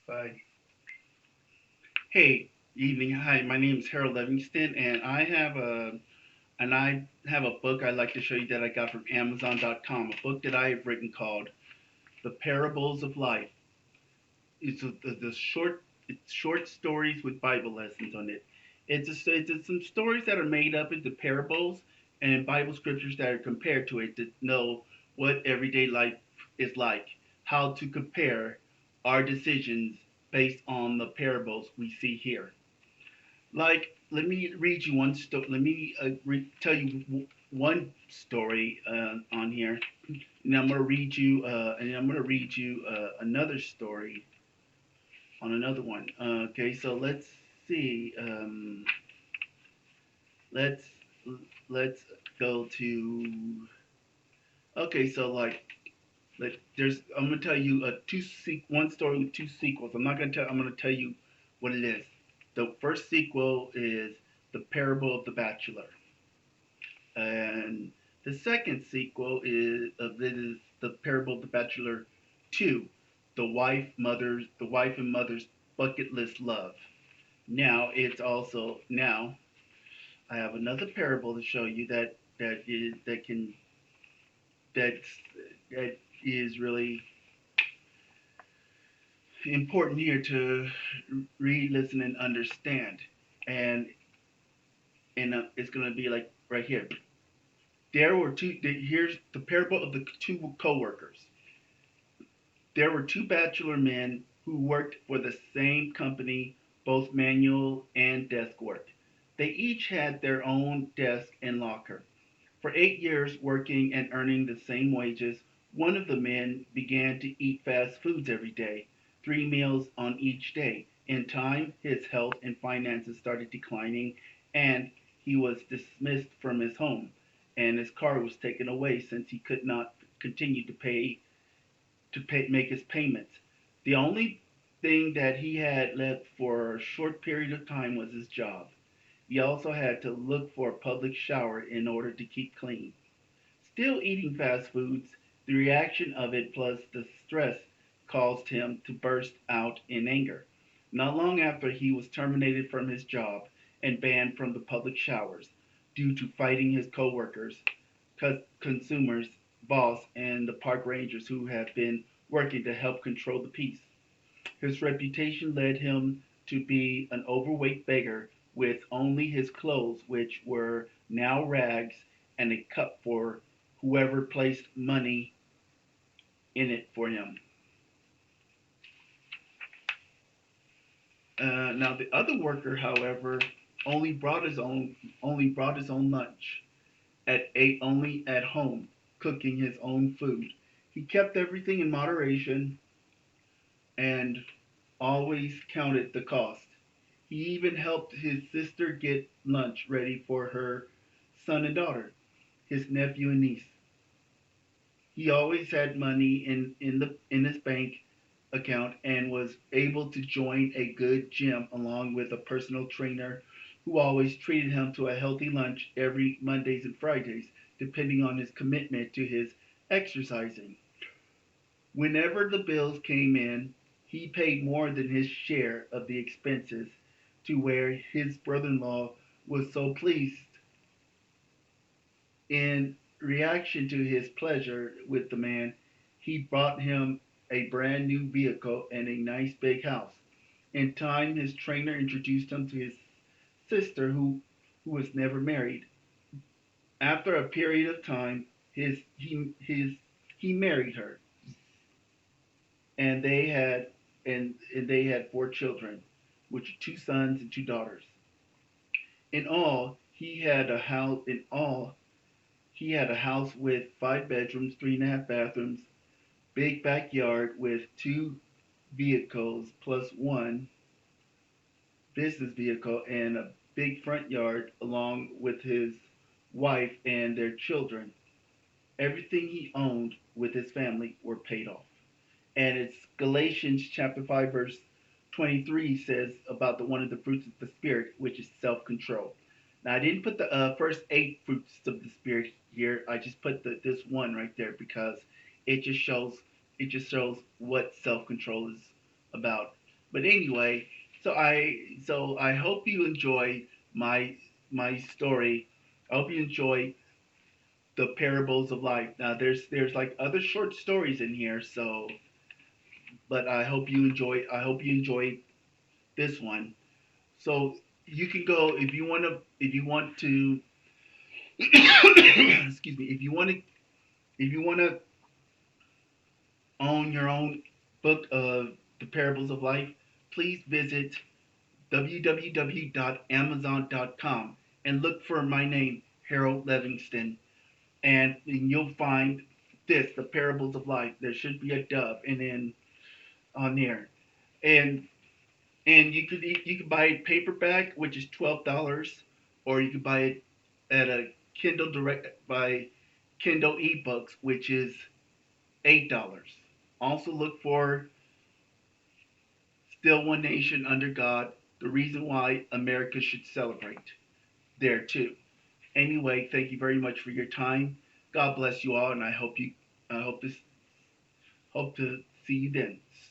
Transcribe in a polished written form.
Bye. Hey, evening. Hi, my name is Harold Livingston, and I have a book I'd like to show you that I got from Amazon.com. A book that I have written called "The Parables of Life." It's short stories with Bible lessons on it. It's some stories that are made up into parables and Bible scriptures that are compared to it to know what everyday life is like, how to compare our decisions based on the parables we see here. Like, let me read you one story. Let me tell you one story on here, and I'm gonna read you another story on another one. Okay, so let's see. Let's let's go to. Okay, so there's I'm gonna tell you one story with two sequels. I'm gonna tell you what it is. The first sequel is the Parable of the Bachelor, and the second sequel is the Parable of the Bachelor 2, the wife and mother's bucket list love. Now I have another parable to show you that's that is really important here to read, listen, and understand. And it's gonna be like right here. There were two. Here's the parable of the two coworkers. There were two bachelor men who worked for the same company, both manual and desk work. They each had their own desk and locker. For 8 years working and earning the same wages, one of the men began to eat fast foods every day, 3 meals on each day. In time, his health and finances started declining, and he was dismissed from his home, and his car was taken away since he could not continue make his payments. The only thing that he had left for a short period of time was his job. He also had to look for a public shower in order to keep clean. Still eating fast foods, the reaction of it plus the stress caused him to burst out in anger. Not long after, he was terminated from his job and banned from the public showers due to fighting his coworkers, consumers, boss, and the park rangers who have been working to help control the peace. His reputation led him to be an overweight beggar with only his clothes, which were now rags, and a cup for whoever placed money in it for him. Now the other worker, however, only brought his own only brought his own lunch only at home, cooking his own food. He kept everything in moderation and always counted the cost. He even helped his sister get lunch ready for her son and daughter, his nephew and niece. He always had money in his bank account and was able to join a good gym along with a personal trainer who always treated him to a healthy lunch every Mondays and Fridays, depending on his commitment to his exercising. Whenever the bills came in, he paid more than his share of the expenses, to where his brother in law was so pleased. In reaction to his pleasure with the man, he bought him a brand new vehicle and a nice big house. In time, his trainer introduced him to his sister, who was never married. After a period of time, he married her, and they had 4 children, which are 2 sons and 2 daughters. In all, he had a house with 5 bedrooms, 3.5 bathrooms, big backyard with 2 vehicles plus one business vehicle, and a big front yard along with his wife and their children. Everything he owned with his family were paid off. And it's Galatians chapter 5 verse 23 says about the one of the fruits of the spirit, which is self-control. Now I didn't put the first 8 fruits of the spirit here. I just put this one right there because it just shows it just shows what self-control is about. But anyway, so I hope you enjoy my my story. I hope you enjoy the parables of life. Now there's like other short stories in here, so but I hope you enjoy this one. So you can go if you want to excuse me, if you want to own your own book of the parables of life, please visit www.amazon.com and look for my name, Harold Livingston, and you'll find this, the parables of life. There should be a dove and then on there. And you could buy a paperback, which is $12, or you could buy it at a Kindle Direct by Kindle eBooks, which is $8. Also look for Still One Nation Under God, the reason why America should celebrate there too. Anyway, thank you very much for your time. God bless you all, and I hope to see you then.